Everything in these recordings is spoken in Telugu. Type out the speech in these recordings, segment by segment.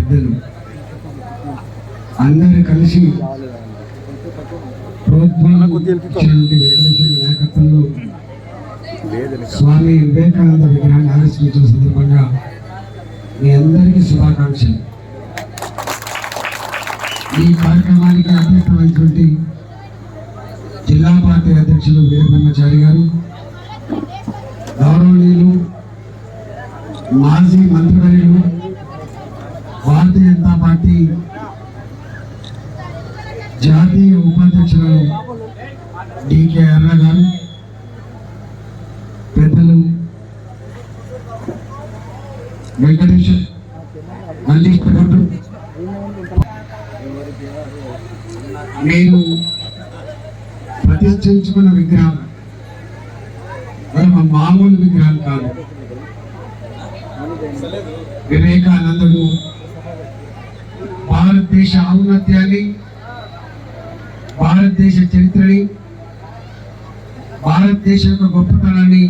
పెద్దలు అందరూ కలిసి వెంకటేశ్వర నాయకత్వంలో స్వామి వివేకానంద విగ్రహాన్ని ఆవిష్కరించిన సందర్భంగా మీ అందరికీ శుభాకాంక్షలు. ఈ కార్యక్రమానికి అధ్యక్షమైనటువంటి జిల్లా పార్టీ అధ్యక్షులు వీరబ్రహ్మచారి గారు, గౌరవనీయులు మాజీ మంత్రివర్యులు భారతీయ జనతా పార్టీ జాతీయ ఉపాధ్యక్షులు డికే అర్ర గారు, పెద్దలు వెంకటేశ్వర మల్లీశ్వరుడు, నేను ప్రతిష్ఠించుకున్న విగ్రహం మామూలు విగ్రహం కాదు. వివేకానందుడు భారతదేశ ఔన్నత్యాన్ని, భారతదేశ చరిత్రని, భారతదేశ యొక్క గొప్పతనాన్ని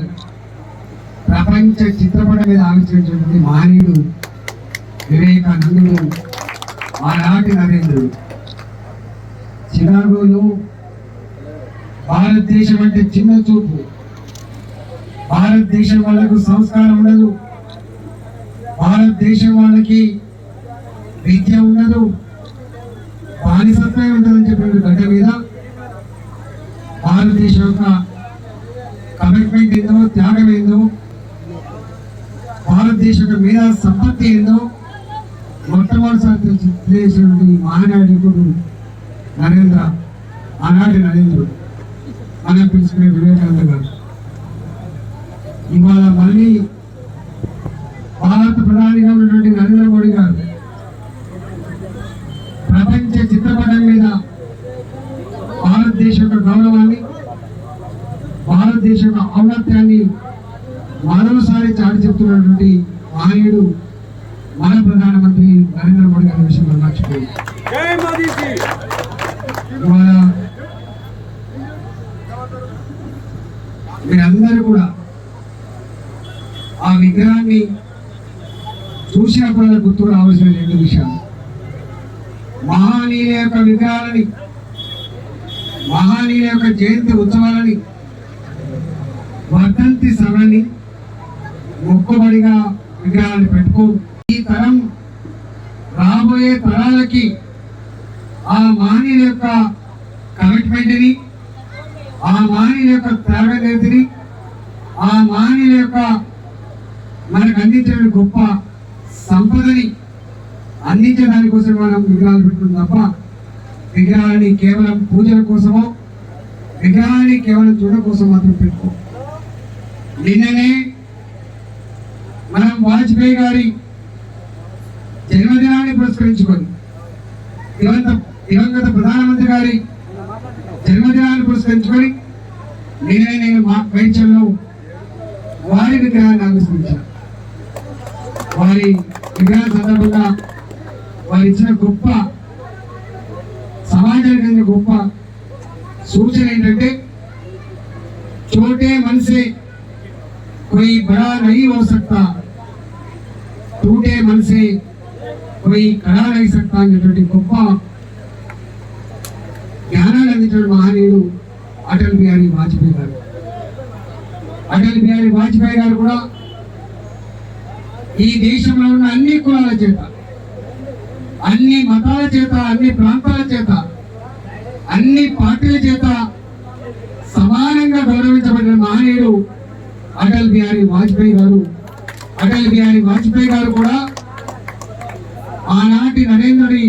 ప్రపంచ చిత్రపటం మీద ఆవిష్కరించినటువంటి మహనీయుడు వివేకానందుడు, ఆనాటి నరేంద్రుడు. చికాగోలో భారతదేశం అంటే చిన్న చూపు, భారతదేశం వాళ్ళకు సంస్కారం ఉండదు, భారతదేశం వాళ్ళకి విద్య ఉండదు, బానిసత్వమే ఉంటుందని చెప్పిన గడ్డ మీద భారతదేశం యొక్క కమిట్మెంట్ ఏందో, త్యాగం ఏందో, భారతదేశం యొక్క మీద సంపత్తి ఏందో మొట్టమొదటిసారి తెలియజేసినటువంటి మహానాయకుడు నరేంద్ర, ఆనాటి నరేంద్రుడు మనం పిలుచుకునే వివేకానంద గారు. ఇవాళ మళ్ళీ భారత ప్రధానిగా ఉన్నటువంటి నరేంద్ర మోడీ గారు ప్రపంచ చిత్రపటం మీద భారతదేశ యొక్క గౌరవాన్ని, భారతదేశ యొక్క ఔన్నత్యాన్ని మరోసారి చాటి చెప్తున్నటువంటి మహనీయుడు మన ప్రధానమంత్రి నరేంద్ర మోడీ గారి విషయం మనం మర్చిపోయింది. ఇవాళ మీరందరూ కూడా ఆ విగ్రహాన్ని చూసినప్పుడు గుర్తు రావాల్సిన రెండు విషయాలు. మహానీయుల యొక్క విగ్రహాలని, మహానీయుల యొక్క జయంతి ఉత్సవాలని, వర్ధంతి సభని మొక్కుబడిగా విగ్రహాన్ని పెట్టుకో. ఈ తరం రాబోయే తరాలకి ఆ మహనీయుల యొక్క కమిట్మెంట్ని, ఆ మహనీయుల యొక్క త్యాగనిరతిని, ఆ మహనీయుల యొక్క మనకు అందించిన గొప్ప సంపదని అందించడానికి కోసం మనం విగ్రహాలు పెట్టుకుంటాం తప్ప విగ్రహాన్ని కేవలం పూజల కోసమో, విగ్రహాన్ని కేవలం చూడడం కోసం మాత్రం పెట్టుకో. నిన్ననే మనం వాజ్పేయి గారి జన్మదినాన్ని పురస్కరించుకొని, దివంగత ప్రధానమంత్రి గారి జన్మదినాన్ని పురస్కరించుకొని నిన్ననే నేను మా వైద్యంలో వారి విగ్రహాన్ని ఆవిష్కరించాను. వారి విగ్రహం సందర్భంగా వారు ఇచ్చిన గొప్ప సమాజానికి గొప్ప సూచన ఏంటంటే, छोटे मन से कोई बड़ा नहीं हो सकता, टूटे मन से कोई कड़ा नहीं सकता అనేటువంటి గొప్ప జ్ఞానాన్ని అందించిన మహనీయుడు అటల్ బిహారీ వాజ్పేయి గారు. అటల్ బిహారీ వాజ్పేయి గారు కూడా ఈ దేశంలో ఉన్న అన్ని కులాల చేత, అన్ని మతాల చేత, అన్ని ప్రాంతాల చేత, అన్ని పార్టీల చేత సమానంగా గౌరవించబడిన మహనీయుడు అటల్ బిహారీ వాజ్పేయి గారు. అటల్ బిహారీ వాజ్పేయి గారు కూడా ఆనాటి నరేంద్రుడి,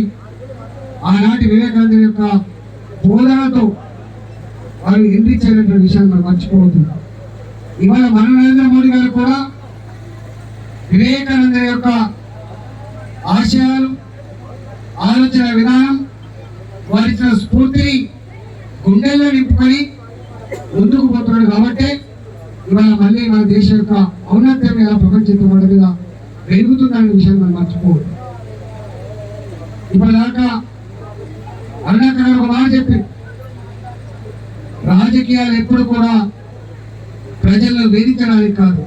ఆనాటి వివేకానంద యొక్క బోధనతో వారు ఎందించేటువంటి విషయాన్ని మనం మర్చిపోవద్దు. ఇవాళ మన నరేంద్ర మోడీ గారు కూడా వివేకానంద యొక్క ఆశయాలు, ఆలోచన విధానం, వారిచ్చిన స్ఫూర్తిని గుండెల్లో నింపుకొని ముందుకు పోతున్నాడు. కాబట్టి ఇవాళ మళ్ళీ మన దేశం యొక్క ఔన్నత్యం మీద, ప్రపంచంతో మన మీద పెరుగుతుందనే విషయాన్ని మనం మర్చిపోవద్దు. ఇప్పటిదాకా అరుణాకర్ గారు ఒక మాట చెప్పి, రాజకీయాలు ఎప్పుడు కూడా ప్రజలను వేధించడానికి కాదు,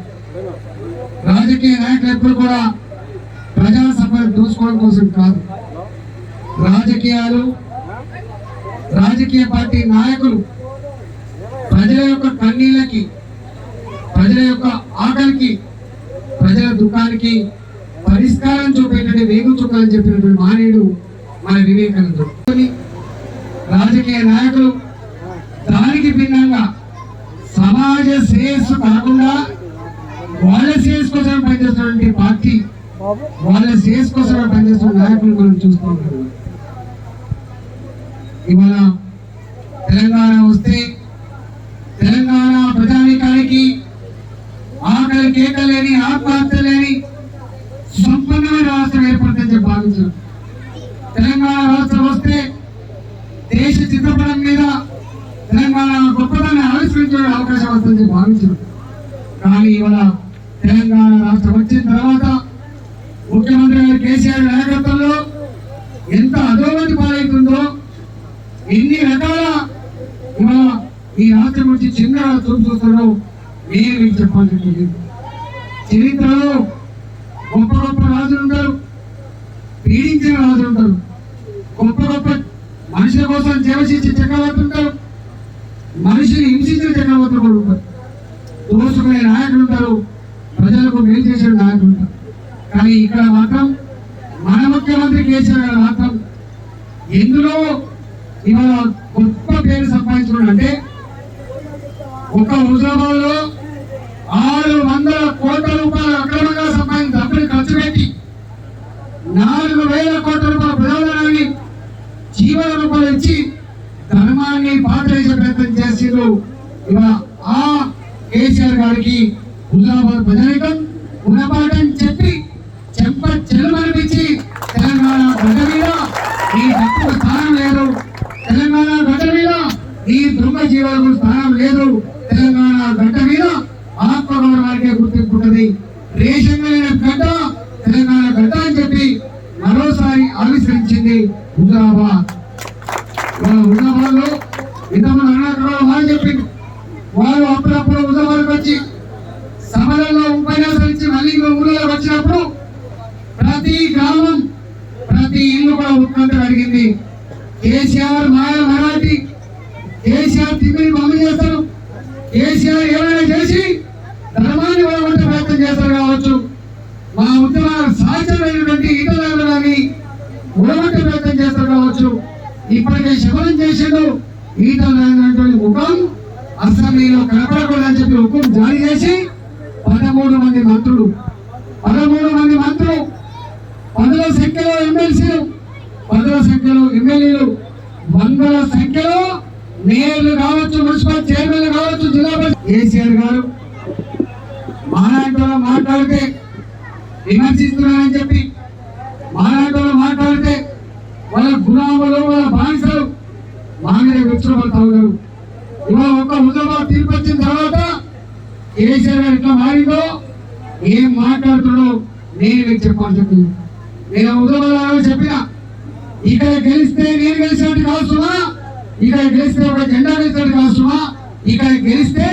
రాజకీయ నాయకులు ఎప్పుడు కూడా ప్రజా సంపద దోచుకోవడం కోసం కాదు. రాజకీయ పార్టీ నాయకులు ప్రజల యొక్క కన్నీళ్ళకి, ప్రజల యొక్క ఆకలికి, ప్రజల దుఃఖానికి పరిష్కారం చూపేటట్టు వేగు చూపాలని చెప్పినటువంటి మహనీయుడు మన వివేకానందుడు. రాజకీయ నాయకులు దానికి భిన్నంగా సమాజ శ్రేయస్సు కాకుండా వాళ్ళ శ్రేయస్సు కోసం పనిచేస్తున్నటువంటి పార్టీ, వాళ్ళ శ్రేయస్సు కోసం పనిచేస్తున్న నాయకులు మనం చూస్తూ ఉంటాం. ఇవాళ తెలంగాణ వస్తే తెలంగాణ ప్రజానీకానికి ఆకలి కేకలేని, ఆత్మహత్య లేని సంపన్నమైన రాష్ట్రం ఏర్పడుతుందని చెప్పి భావించారు. తెలంగాణ రాష్ట్రం వస్తే దేశ చిత్రపటం మీద తెలంగాణ గొప్పదాన్ని ఆవిష్కరించే అవకాశం వస్తుందని భావించారు. కానీ ఇవాళ తెలంగాణ రాష్ట్రం వచ్చిన తర్వాత ముఖ్యమంత్రి గారు కేసీఆర్ నాయకత్వంలో ఎంత అధోగతి పాలవుతుందో, ఎన్ని రకాల ఇవాళ ఈ రాష్ట్రం నుంచి చిన్న చూపు చూస్తారో నేను మీకు చెప్పాల్సింది. చరిత్రలో గొప్ప గొప్ప రాజులు ఉంటారు, పీడించిన రాజులు ఉంటారు, గొప్ప గొప్ప మనుషుల కోసం జీవశించే చక్రవర్తులు ఉంటారు, మనిషిని హింసించిన చక్రవర్తులు కూడా ఉంటారు, దోసుకునే నాయకులు ఉంటారు, ప్రజలకు మేలు చేసే నాయకులు ఉంటారు. కానీ ఇక్కడ మాత్రం మన ముఖ్యమంత్రి కేసీఆర్ గారు మాత్రం ఎందులో ఇవాళ గొప్ప పేరు సంపాదించుకున్నాడు అంటే, ఒక హుజరాబాద్ లో 600 కోట్ల రూపాయలు అక్రమంగా సంపాదించి డబ్బులు ఖర్చు పెట్టి 4,000 కోట్ల రూపాయల ప్రజాధనాన్ని జీవన రూపాయలు ఇచ్చి ధర్మాన్ని పాతరేసే ప్రయత్నం చేసిండ్రు. ఇవాళ ఆ కేసీఆర్ గారికి హుజరాబాద్ ప్రజానికం గుణపాఠం చెప్పి చెంప చెలుమనిపించి తెలంగాణ గడ్డ మీద ఈ డబ్బుకు స్థానం లేదు, తెలంగాణ గడ్డ మీద ఈ దొంగ జీవాలకు స్థానం లేదు, తెలంగాణ గడ్డ మీద ఆత్మగౌరవానికే గుర్తింపు ఉంటుంది, రేషన్ గడ్డ తెలంగాణ గడ్డ అని చెప్పి మరోసారి ఆవిష్కరించింది హుజరాబాద్. హుజరాబాద్ లో ఇంతమంది అన్నట్లు చెప్పింది. వారు అప్పుడప్పుడు హుజరాబాద్కి వచ్చి సభలలో ఉపన్యాసాలు ఇచ్చి మళ్ళీ ఊళ్ళో వచ్చినప్పుడు ప్రతి గ్రామం, ప్రతి ఇల్లు కూడా ఉత్కంఠ అడిగింది. కేసీఆర్ మాయ మరాఠీ, కేసీఆర్ తిమ్మిని బొమ్మ చేస్తారు, కేసీఆర్ ఏమైనా చేసి ధర్మాన్ని వడగొట్టే ప్రయత్నం చేస్తారు కావచ్చు, మా ఉద్యమాల సాధ్యమైనటువంటి ఈటలను కానీ ఉడగొట్టే ప్రయత్నం చేస్తారు కావచ్చు. ఇప్పటికే శబరం చేసిండు, ఈటలైనటువంటి ముఖం అసెంబ్లీలో కనపడకూడదని చెప్పి హుకుం జారీ చేసి 13 మంది మంత్రులు, 10ల సంఖ్యలో ఎమ్మెల్సీలు, 10ల సంఖ్యలో ఎమ్మెల్యేలు, 100ల సంఖ్యలో మేయర్లు కావచ్చు, మున్సిపల్ చైర్మన్లు కావచ్చు, జిల్లా కేసీఆర్ గారు మాట్లాడటంలో మాట్లాడితే విమర్శిస్తున్నారని చెప్పి, మాట్లాడటంలో మాట్లాడితే వాళ్ళ గులాములు, వాళ్ళ బానిసలు మా మీద విచ్చుపడతా ఉన్నారు. ఇవాళ ఒక హుజరాబాద్ తీర్పు వచ్చిన తర్వాత కేసీఆర్ గారు ఎట్లా మారిందో, ఏం మాట్లాడుతుండో నేను మీకు చెప్పాలని చెప్పింది. నేను హుజరాబాద్ చెప్పిన, ఇక్కడ గెలిస్తే నేను గెలిచినట్టు కావచ్చుమా, ఇక్కడ గెలిస్తే ఒక జెండా గెలిచినట్టు కావచ్చుమా, ఇక్కడ గెలిస్తే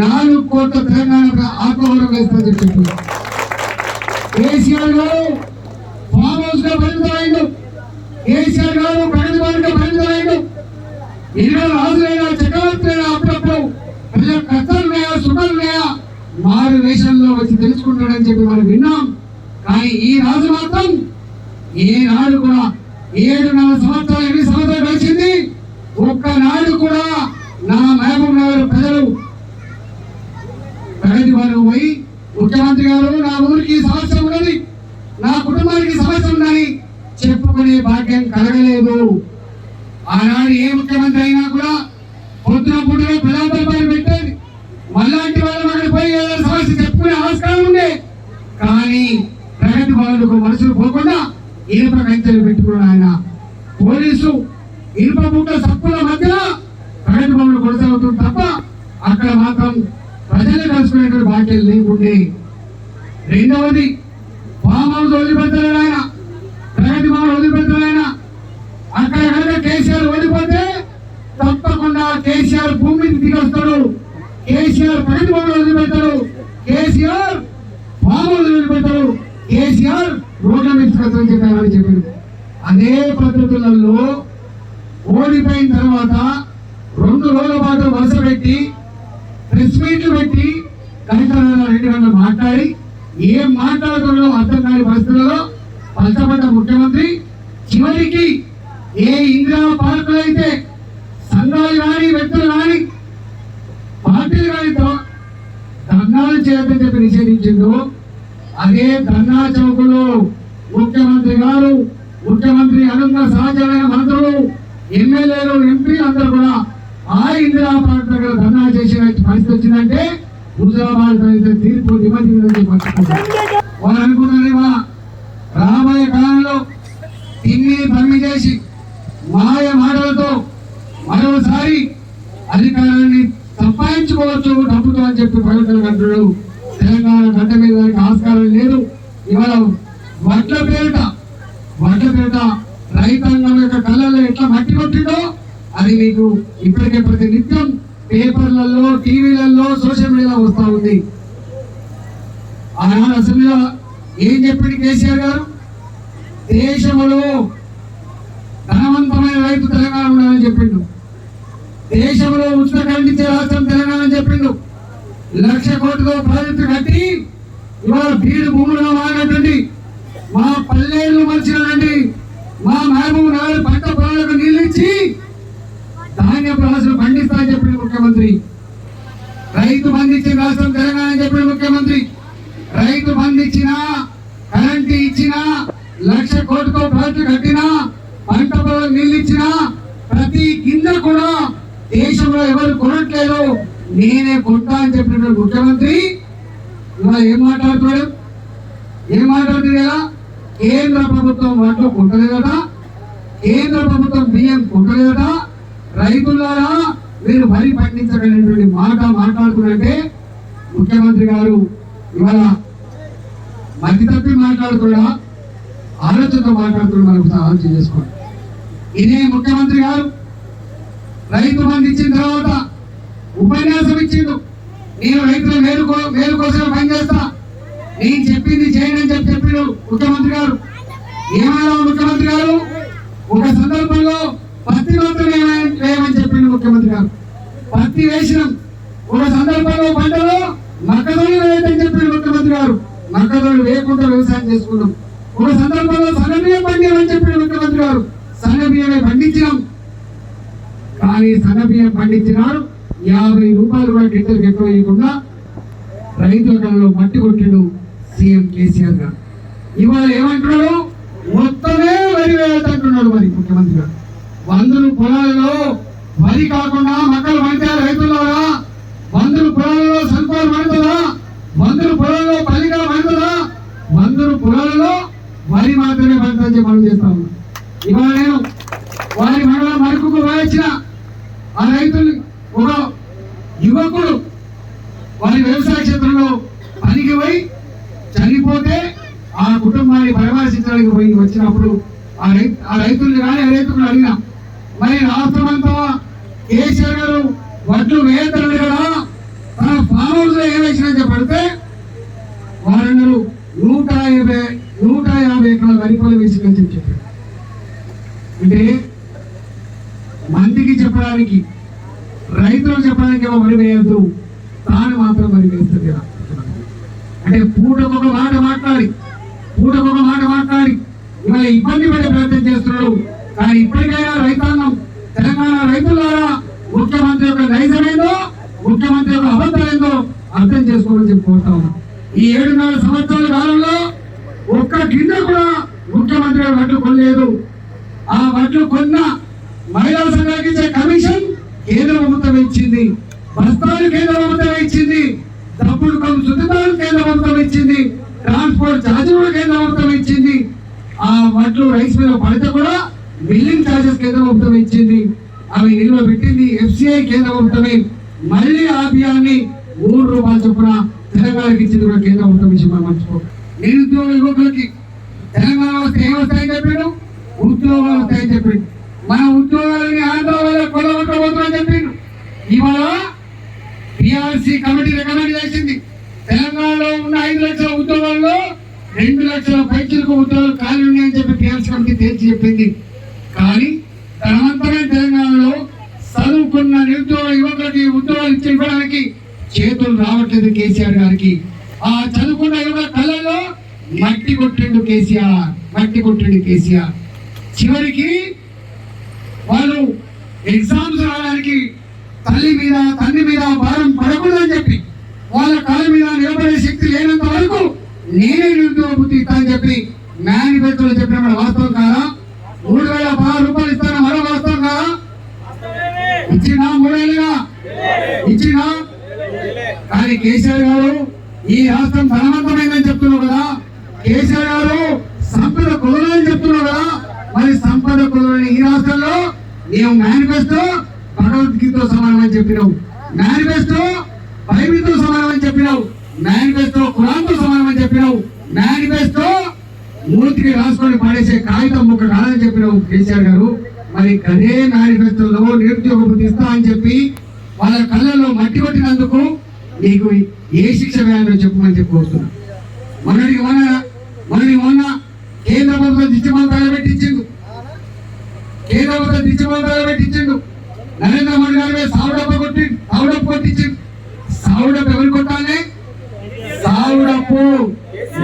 4 కోట్ల తెలంగాణ ఆత్మగౌరవం వేస్తామని చెప్పి కేసీఆర్ గారు ఫామ్ హౌస్ గా పరిమితమైండు, కేసీఆర్ గారు ప్రగతి భవన్ గా పరిమితమైండు. ఎన్నో రాజులైనా చక్రవర్తులైనా అప్పుడప్పుడు ప్రజల కష్టాలున్నాయా, సుఖాలున్నాయా మారు వేషంలో వచ్చి తెలుసుకుంటాడని చెప్పి మనం విన్నాం. కానీ ఈ రాజు మాత్రం ఏనాడు కూడా 7.5 సంవత్సరాలు, 8 సంవత్సరాలు గడిచింది, ఒక్కనాడు కూడా నా మహబూబ్ నగర్ ప్రజలు ప్రగతి భవన్ పోయి ముఖ్యమంత్రి గారు నా ఊరికి సమస్య ఉన్నది, నా కుటుంబానికి సమస్య ఉందని చెప్పుకునే భాగ్యం కలగలేదు. ఆనాడు ఏ ముఖ్యమంత్రి అయినా కూడా పొద్దున పుట్టిన ప్రజాదర్బారు పెట్టేది, మళ్ళాంటి వాళ్ళు అక్కడ పోయి సమస్య చెప్పుకునే ఆస్కారం ఉండే. కానీ ప్రగతి భవన్కు మనుషులు పోకుండా ఇనుప కంచెలు పెట్టుకున్నాడు ఆయన. పోలీసు ఇనుప బుట్ట సప్పుల మధ్యన ప్రగతి భవన్ కొనసాగుతుంది తప్ప అక్కడ మాత్రం ప్రజలు కలుసుకునేటువంటి బాధ్యతలు లేకుండే. రెండవది, ఫామ్ హౌస్ వదిలిపెడతాడు ఆయన, ప్రగతి భవన్ వదిలిపెడతాడు ఆయన. అక్కడ కనుక కేసీఆర్ ఓడిపోతే తప్పకుండా కేసీఆర్ భూమిని దిగొస్తాడు, కేసీఆర్ ప్రగతి భవన్ వదిలిపెడతాడు, కేసీఆర్ ఫామ్ హౌస్ వదిలిపెడతాడు, కేసీఆర్ రోడ్ల మీద తీసుకొస్తామని చెప్పారని చెప్పారు. అదే పద్ధతులలో ఓడిపోయిన తర్వాత 2 రోజుల పాటు వరుస పెట్టి ప్రెస్ మీట్లు పెట్టి కలెక్టర్ 2 గంటలు మాట్లాడి ఏం మాట్లాడుతున్నారో అర్థం కాని పరిస్థితుల్లో పలచబడ్డ ముఖ్యమంత్రి చివరికి ఏ ఇందిరా పార్కులు అయితే సంఘాలు కానీ వ్యక్తులు కానీ పార్టీలు కానీ ధర్నాలు చేయొద్దని చెప్పి నిషేధించిందో అదే ధర్నా చౌకులో ముఖ్యమంత్రి గారు, ముఖ్యమంత్రి అనున్న సహజమైన మంత్రులు, ఎమ్మెల్యేలు, ఎంపీ అందరూ కూడా ఆ ఇందిరా పార్క్ దగ్గర ధర్నా చేసే పరిస్థితి వచ్చిందంటే హుజరాబాద్ తీర్పు నిబంధనలు వాళ్ళు అనుకున్నారేమా రాబోయే కాలంలో తిన్ని పమ్మి చేసి మాయ మాటలతో మరోసారి అధికారాన్ని సంపాదించుకోవచ్చు డబ్బుతో అని చెప్పి ప్రజలు అంటున్నాడు. తెలంగాణ గడ్డ మీద దానికి ఆస్కారం లేదు. ఇవాళ వడ్ల పేరిట రైతాంగం యొక్క కళ్ళల్లో ఎట్లా మట్టి కొట్టిందో అది మీకు ఇప్పటికే ప్రతి నిత్యం పేపర్లలో, టీవీలలో, సోషల్ మీడియాలో వస్తూ ఉంది. ఆనాడు అసెంబ్లీలో ఏం చెప్పింది కేసీఆర్ గారు? దేశంలో ధనవంతమైన రైతు తెలంగాణ ఉండాలని చెప్పిండు. దేశంలో ఉచిత కరెంట్ ఇచ్చే రాష్ట్రం తెలంగాణ అని చెప్పిండు. 1,00,000 కోట్లతో ప్రాజెక్టు కట్టి ఇవాళ బీడు భూములుగా మారినటువంటి మా పల్లెలు మలిచినటువంటి మా మహబూబ్ నగర్ పంట పొలాలకు నీళ్ళు ఇచ్చి ధాన్యపు రాశులు పండిస్తానని చెప్పిన ముఖ్యమంత్రి. రైతు బంధించిన రాష్ట్రం తెలంగాణ అని చెప్పిన ముఖ్యమంత్రి. రైతు బంధించినా, కరెంటు ఇచ్చినా, 1,00,000 కోట్లతో ప్రాజెక్టు కట్టినా, పంట పొలాలకు నీళ్ళు ఇచ్చినా ప్రతి కింద కూడా దేశంలో ఎవరు కొనట్లేదు, నేనే కొంటా అని చెప్పినటువంటి ముఖ్యమంత్రి ఇవాళ ఏం మాట్లాడుతున్నాడు కదా? కేంద్ర ప్రభుత్వం వాటిలో కొంటలేదట, కేంద్ర ప్రభుత్వం బియ్యం కొంటలేదట, రైతులారా మీరు వరి పండించగలిగినటువంటి మాట మాట్లాడుతున్నట్టే ముఖ్యమంత్రి గారు ఇవాళ మధ్య తప్పి మాట్లాడుతున్నా, ఆలోచనతో మాట్లాడుతున్నా మనం ఆలోచన చేసుకోండి. ఇదే ముఖ్యమంత్రి గారు రైతు బంధు ఇచ్చిన తర్వాత ఉపన్యాసం ఇచ్చిండు. నేను రైతుల మేలు కోసం పనిచేస్తా, నేను చెప్పింది చేయండి అని చెప్పిండు ముఖ్యమంత్రి గారు. ఏమైనా ముఖ్యమంత్రి గారు ఒక సందర్భంలో పత్తి మాత్రం వేయమని చెప్పిండు ముఖ్యమంత్రి గారు. పత్తి వేసినాం. ఒక సందర్భంలో పంటలో మొక్కజొన్న వేయని చెప్పిండు ముఖ్యమంత్రి గారు. మొక్కజొన్న వేయకుండా వ్యవసాయం చేసుకున్నాం. ఒక సందర్భంలో సన్నబియ్యం పండియమని చెప్పిండు ముఖ్యమంత్రి గారు. సన్నబియ్యమే పండించినాం. కానీ సన్నబియ్యం పండించినారు 50 రూపాయలు కూడా గిట్టలకు ఎక్కువ ఇవ్వకుండా రైతుల కళ్ళలో మట్టి కొట్టిండు సీఎం కేసీఆర్ గారు. ఇవాళ ఏమంటున్నాడు? మొత్తమే వరి వేయదంటున్నాడు మరి ముఖ్యమంత్రి గారు. 100 పొలాలలో వరి కాకుండా మొక్కలు పండితే రైతులారా 100 పొలాలలో సన్ఫ్లవర్ పండుతుందా? 100 పొలాలలో పల్లిగా పండుతుందా? 100 పొలాలలో వరి మాత్రమే పండుతుందని మనం చేస్తాము. ఇవాళ నేను వారి మండలం మరకుకు వచ్చిన ఆ రైతులు ఒక యువకుడు వారి వ్యవసాయ క్షేత్రంలో పనికి పోయి చనిపోతే ఆ కుటుంబాన్ని పరామర్శించడానికి పోయి వచ్చినప్పుడు ఆ రైతుల్ని కానీ ఆ రైతులను అడిగినా మరి రాష్ట్రం అంతా కేసీఆర్ గారు వడ్లు వేయతారు కదా, తన ఫామ్ హౌస్ లో ఏమేసినా చెప్పడితే వారందరూ 150 ఎకరాల వరి పొలం వేసిందని చెప్పారు. అంటే మందికి చెప్పడానికి, రైతులకు చెప్పడానికి ఏమో వరి వేయద్దు, తాను మాత్రం వరి వేస్తుంది కదా. అంటే పూటకొక మాట మాట్లాడి ఇవాళ ఇబ్బంది పడే ప్రయత్నం చేస్తున్నాడు. కానీ ఇప్పటికైనా రైతాంగం, తెలంగాణ రైతులారా ముఖ్యమంత్రి యొక్క నైజమేందో, ముఖ్యమంత్రి యొక్క అబద్ధాలేందో అర్థం చేసుకోవాలని చెప్పి కోరుతా ఉన్నాం. ఈ 7.5 సంవత్సరాల కాలంలో ఒక్క గింజ కూడా ముఖ్యమంత్రి గారు వడ్లు కొనలేదు. ఆ వడ్లు కొన్న మహిళా సంఘానికి ఇచ్చే కమిషన్ కేంద్ర ప్రభుత్వం ఇచ్చింది, బస్తాలు కేంద్ర ప్రభుత్వం ఇచ్చింది, తప్పుడు సుతాలు కేంద్ర ప్రభుత్వం ఇచ్చింది, ట్రాన్స్పోర్ట్ ఛార్జీలు కేంద్ర ప్రభుత్వం ఇచ్చింది. ఆ వడ్లు రైస్ మీద పడితే కూడా బిల్లింగ్ ఛార్జెస్ కేంద్ర ప్రభుత్వం ఇచ్చింది. అవి నిల్వ పెట్టింది FCI కేంద్ర ప్రభుత్వమే. మళ్ళీ ఆ బియ్యాన్ని 3 రూపాయల చొప్పున తెలంగాణకి ఇచ్చింది కూడా కేంద్ర ప్రభుత్వం ఇచ్చి మనం మర్చిపో. నిరుద్యోగ యువకులకి తెలంగాణ వస్తే ఏమొస్తాయని చెప్పాడు? ఉద్యోగాలు వస్తాయని చెప్పాడు. మన ఉద్యోగాలని ఆంధ్ర వల్ల కొలగొట్టబోతుందని చెప్పిండు. ఇవాళ PRC కమిటీ రికమెండ్ చేసింది తెలంగాణలో ఉన్న 5 లక్షల ఉద్యోగాల్లో 2 లక్షల పైచీలు ఎందుకు ఉద్యోగాలు ఖాళీ ఉన్నాయని చెప్పి పిఎల్సీ కమిటీ తేల్చి చెప్పింది. కానీ ధనవంతమైన తెలంగాణలో చదువుకున్న నిరుద్యోగ యువకులకి ఉద్యోగాలు ఇవ్వడానికి చేతులు రావట్లేదు కేసీఆర్ గారికి. ఆ చదువుకున్న యువకుల కళ్ళలో మట్టి కొట్టిండు కేసీఆర్, మట్టి కొట్టిండు కేసీఆర్. చివరికి వాళ్ళు ఎగ్జామ్స్ రావడానికి తల్లి మీద తండ్రి మీద భారం పడకూడదని చెప్పి వాళ్ళ కాళ్ళ మీద నిలబడే శక్తి లేనంత వరకు నేనే నిరుద్యోగ బుద్ధి ఇస్తానని చెప్పి మేనిఫెస్టోలో చెప్పిన వాస్తవం కాదా? 3,016 రూపాయలు ఇస్తాను మరో వాస్తవం కాదా? ఇచ్చినా 3 ఏళ్ళుగా ఇచ్చినా. కానీ కేసీఆర్ గారు ఈ రాష్ట్రం ధనవంతమైందని చెప్తున్నావు కదా, కేసీఆర్ గారు సంపద కుదరని చెప్తున్నావు కదా, మరి సంపద కుదరని ఈ రాష్ట్రంలో నీవు మేనిఫెస్టో భగవద్గీతతో సమానమని చెప్పినావు, మేనిఫెస్టో బైబిల్తో సమానమని చెప్పినావు, మేనిఫెస్టో ఖురాన్తో సమానమని చెప్పినావు, మేనిఫెస్టో మూర్తికి రాసుకొని పడేసే కాగితం ముక్క కాదని చెప్పినావు కేసీఆర్ గారు. మరి అదే మేనిఫెస్టోలో నిరుద్యోగ బుద్ధి ఇస్తా అని చెప్పి వాళ్ళ కళ్ళలో మట్టి కొట్టినందుకు నీకు ఏ శిక్ష వేయాలో చెప్పమని చెప్పబోతున్నా. మొన్నటి మొన్న కేంద్ర ప్రభుత్వం దిష్టిమంతాలు పెట్టించిండు, కేంద్ర ప్రభుత్వం దిష్టిమంతాలు పెట్టించిండు. నరేంద్ర మోడీ గారి సావుడప్పు కొట్టించిండు. సావుడప్పు ఎవరు కొట్టాలి? సావుడప్పు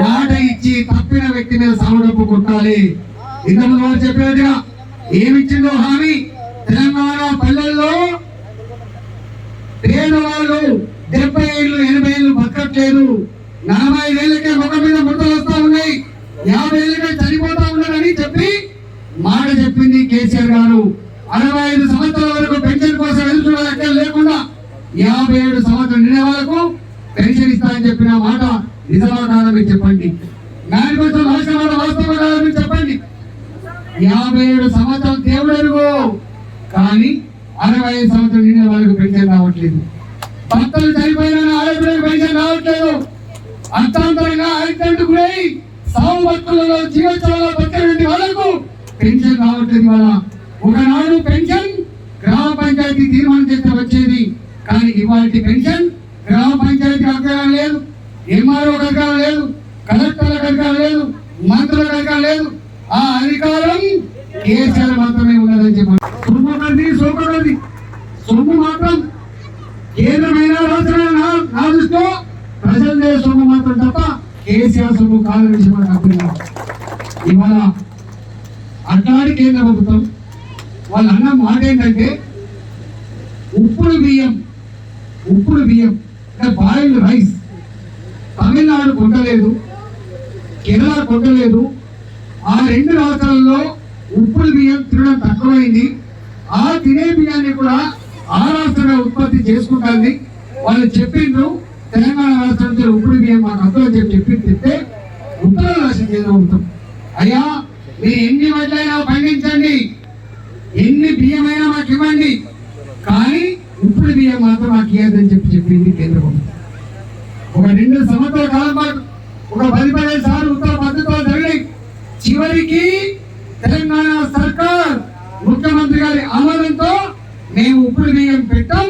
మాట ఇచ్చి తప్పిన వ్యక్తి మీద సావుడప్పు కొట్టాలి. ఇంతకుముందు వారు చెప్పినట్టుగా ఏమిచ్చిందో హామీ, తెలంగాణ పల్లెల్లో పేదవాళ్ళు 70 ఏళ్ళు 80 ఏళ్ళు బతకట్లేదు, 45 ఏళ్ళకే ముఖం మీద ముడతలు వస్తా ఉన్నాయి, 50 ఏళ్ళకే చనిపోతా ఉన్నారని చెప్పి మాట చెప్పింది కేసీఆర్ గారు. 65 సంవత్సరాల వరకు పెన్షన్ కోసం ఎదుర్కొనే లేకుండా 57 సంవత్సరాలు నిండే వాళ్ళకు పెన్షన్ ఇస్తారని చెప్పిన మాట నిజమా కాదా మీరు చెప్పండి. మేనిఫెస్టో రాసిన మాట వాస్తవం కాదా మీరు చెప్పండి. 57 సంవత్సరాలు దేవుడు ఎరుగు, కానీ 65 సంవత్సరాలు నిండే వాళ్ళకు పెన్షన్ రావట్లేదు. భర్తలు చనిపోయిన ఆడపిల్లలకు పెన్షన్ రావట్లేదు. అర్థాంతరంగా యాక్సిడెంట్ గురై సాగు బతుకులలో జీవోత్సవాల్లో బతికినటువంటి వాళ్ళకు పెన్షన్ రావట్లేదు. వాళ్ళ ఒకనాడు పెన్షన్ గ్రామ పంచాయతీ తీర్మానం చేస్తే వచ్చేది, కానీ ఇవాళ పెన్షన్ గ్రామ పంచాయతీ అధికారం లేదు, ఎంఆర్ఓ అధికారం లేదు, కలెక్టర్లకు అధికారం లేదు, మంత్రులకు అధికారం లేదు. ఆ అధికారం కేసీఆర్ మాత్రమే ఉన్నదని చెప్పండి. సొమ్ము మాత్రం కేంద్రమైన రాష్ట్రాల నా దృష్టిలో ప్రజలదే సొమ్ము మాత్రం తప్ప కేసీఆర్ సొమ్ము కాదని విషయం మనకు అర్థం. ఇవాళ అట్లాంటి కేంద్ర ప్రభుత్వం వాళ్ళ అన్న మాట ఏంటంటే ఉప్పుడు బియ్యం అంటే బాయిల్డ్ రైస్ తమిళనాడు కొంటలేదు, కేరళ కొంటలేదు. ఆ 2 రాష్ట్రాల్లో ఉప్పుడు బియ్యం తినడం తక్కువైంది. ఆ తినే బియ్యాన్ని కూడా ఆ రాష్ట్రంలో ఉత్పత్తి చేసుకుంటుంది. వాళ్ళు చెప్పిండ్రు తెలంగాణ రాష్ట్రంలో ఉప్పుడు బియ్యం మాకు అందులో చెప్తే ఉత్తర రాష్ట్రం కేంద్ర ప్రభుత్వం అయ్యా మీరు ఎన్ని వడ్లైనా పండించండి, ఎన్ని బియ్యమైనా మాకు ఇవ్వండి, కానీ ఉప్పుడు బియ్యం మాత్రం మాకు ఇవ్వదని చెప్పింది కేంద్ర ప్రభుత్వం. ఒక 2 సంవత్సరాల కాలం పాటు ఒక 10-15 సార్లు ఉత్తర పద్ధతిలో జరిగినాయి. చివరికి తెలంగాణ సర్కార్ ముఖ్యమంత్రి గారి ఆమోదంతో మేము ఉప్పుడు బియ్యం పెట్టాం,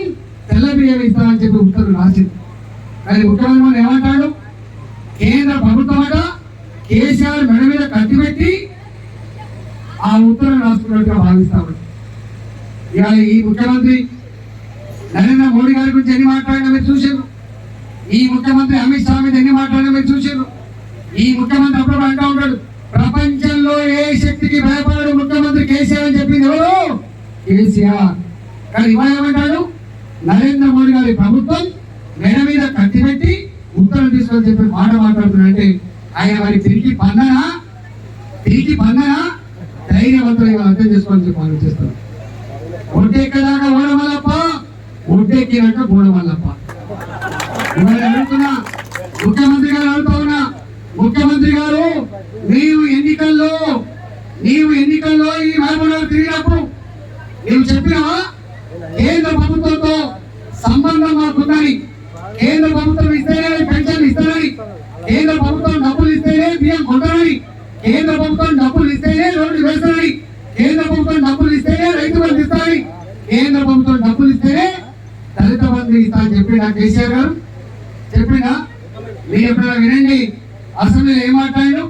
తెల్ల బియ్యం ఇస్తామని చెప్పి ఉత్తర్వులు రాసింది. కానీ ముఖ్యమంత్రి ఏమంటాడు? కేంద్ర ప్రభుత్వం అట కేసీఆర్ మెడ మీద కత్తి పెట్టి ఆ ఉత్తర్వులు రాసుకున్నట్టుగా భావిస్తాడు. ఇవాళ ఈ ముఖ్యమంత్రి నరేంద్ర మోడీ గారి గురించి ఎన్ని మాట్లాడినా మీరు చూసారు, ఈ ముఖ్యమంత్రి అమిత్ షా మీద ఎన్ని మాట్లాడినా మీరు చూసారు. ఈ ముఖ్యమంత్రి అప్పుడు అంటూ ఉంటాడు ప్రపంచంలో ఏ శక్తికి భయపడడు ముఖ్యమంత్రి కేసీఆర్ అని చెప్పింది ఎవరు? కేసీఆర్. కానీ ఇవాళ ఏమంటాడు? నరేంద్ర మోడీ గారి ప్రభుత్వం మెడ మీద కత్తి పెట్టి ఉత్తర్వులు తీసుకొని చెప్పి మాట మాట్లాడుతున్నాడంటే ఆయన వారి తిరిగి పందనా ధైర్యవంతులు అర్థం చేసుకోవాలని చెప్పి ఆలోచిస్తారు. ఒడ్డెక్కదాకా ఓడమల్లప్ప, ఒడ్డెక్కినాక గోడమల్లప్ప. ఇవాళ అడుగుతున్నా ముఖ్యమంత్రి గారు అడుగుతా ఉన్నా, ముఖ్యమంత్రి గారు నీవు ఎన్నికల్లో ఈ మహబూబ్నగర్ తిరిగినప్పుడు నీవు చెప్పినావా కేంద్ర ప్రభుత్వంతో సంబంధం మాకుందని, కేంద్ర ప్రభుత్వం ఇస్తేనే పెన్షన్ ఇస్తానని, కేంద్ర ప్రభుత్వం డబ్బులు ఇస్తేనే బియ్యం కొంటానని, కేంద్ర ప్రభుత్వం డబ్బులు ఇస్తేనే రోడ్లు వేస్తానని, కేంద్ర ప్రభుత్వం డబ్బులు ఇస్తేనే రైతు బంధు ఇస్తానని, కేంద్ర ప్రభుత్వం డబ్బులు ఇస్తేనే దళిత బంధు ఇస్తా అని చెప్పినా కేసీఆర్ గారు చెప్పినా. మీరు ఎప్పుడైనా వినండి అసెంబ్లీలో ఏం మాట్లాడాడు?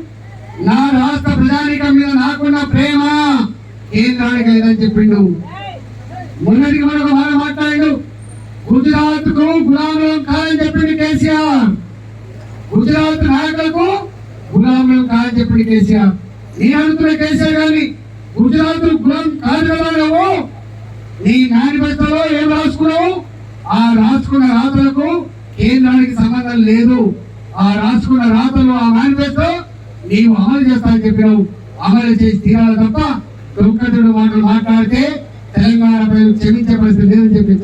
నా రాష్ట్ర ప్రజానికం మీద నాకున్న ప్రేమ కేంద్రానికి లేదని చెప్పిండు. మొన్నటికి మనకు మాట మాట్లాడు, గుజరాత్ కు గులాములం కాదని చెప్పిండు కేసీఆర్. గుజరాత్ నాయకులకు గులాములం కాదని చెప్పిండు కేసీఆర్. నేను అడుగుతున్న కేసీఆర్ గారిని, గుజరాత్ గులాం కాదు కదా నువ్వు? నీ మేనిఫెస్టోలో ఏం రాసుకున్నావు? ఆ రాసుకున్న రాతలకు కేంద్రానికి సంబంధం లేదు. ఆ రాసుకున్న రాతలు, ఆ మేనిఫెస్టో నీవు అమలు చేస్తానని చెప్పినావు. అమలు చేసి తీరాలి తప్ప దొక్కతుడు మాటలు మాట్లాడితే తెలంగాణ ప్రజలు క్షమించే పరిస్థితి లేదని చెప్పి